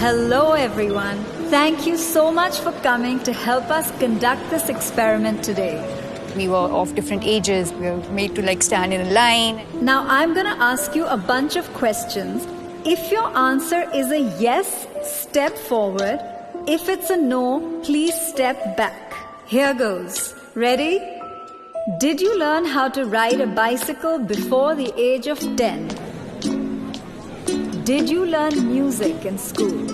Hello everyone. Thank you so much for coming to help us conduct this experiment today. We were of different ages. We were made to stand in a line. Now I'm going to ask you a bunch of questions. If your answer is a yes, step forward. If it's a no, please step back. Here goes. Ready? Did you learn how to ride a bicycle before the age of 10? Did you learn music in school?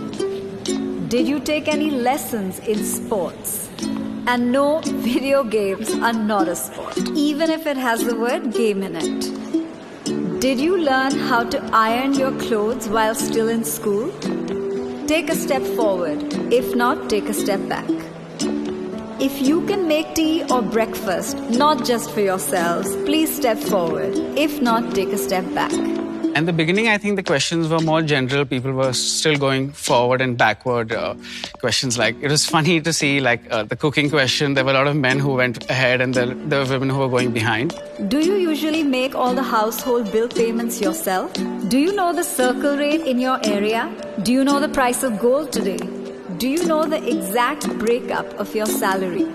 Did you take any lessons in sports? And no, video games are not a sport, even if it has the word game in it. Did you learn how to iron your clothes while still in school? Take a step forward. If not, take a step back. If you can make tea or breakfast, not just for yourselves, please step forward. If not, take a step back. In the beginning, I think the questions were more general. People were still going forward and backward. Questions like, it was funny to see the cooking question. There were a lot of men who went ahead and there were women who were going behind. Do you usually make all the household bill payments yourself? Do you know the circle rate in your area? Do you know the price of gold today? Do you know the exact breakup of your salary?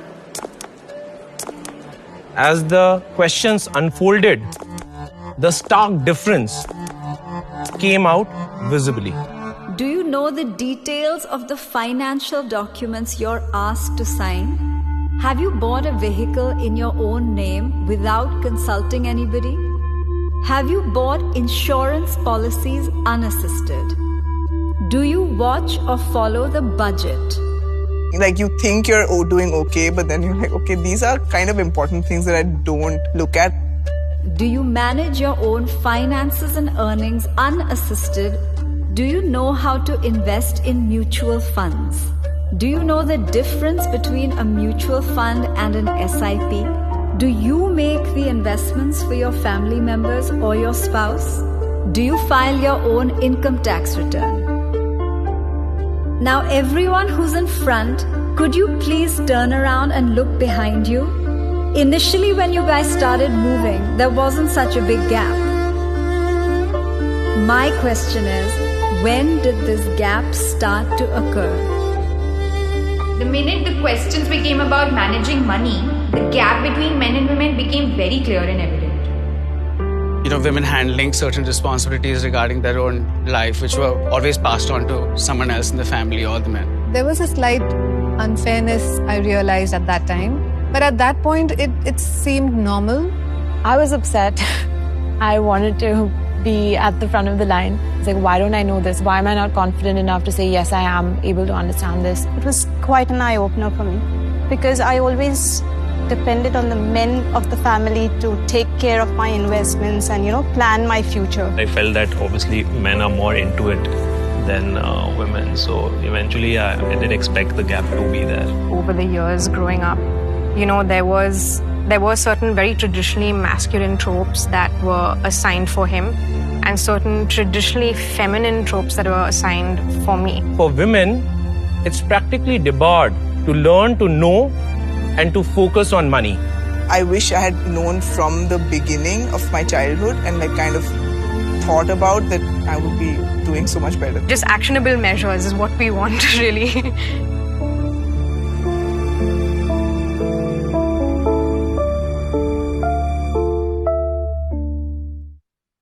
As the questions unfolded, the stark difference came out visibly. Do you know the details of the financial documents you're asked to sign? Have you bought a vehicle in your own name without consulting anybody? Have you bought insurance policies unassisted? Do you watch or follow the budget? You think you're doing okay, but then you're like, okay, these are kind of important things that I don't look at. Do you manage your own finances and earnings unassisted? Do you know how to invest in mutual funds? Do you know the difference between a mutual fund and an SIP? Do you make the investments for your family members or your spouse? Do you file your own income tax return? Now everyone who's in front, could you please turn around and look behind you? Initially when you guys started moving, there wasn't such a big gap. My question is, when did this gap start to occur? The minute the questions became about managing money, the gap between men and women became very clear and evident. Women handling certain responsibilities regarding their own life, which were always passed on to someone else in the family or the men. There was a slight unfairness I realized at that time. But at that point, it seemed normal. I was upset. I wanted to be at the front of the line. It's like, why don't I know this? Why am I not confident enough to say, yes, I am able to understand this? It was quite an eye-opener for me because I always depended on the men of the family to take care of my investments and, plan my future. I felt that obviously men are more into it than women. So eventually I did expect the gap to be there. Over the years growing up, there were certain very traditionally masculine tropes that were assigned for him and certain traditionally feminine tropes that were assigned for me. For women, it's practically debarred to learn to know and to focus on money. I wish I had known from the beginning of my childhood and kind of thought about that I would be doing so much better. Just actionable measures is what we want really.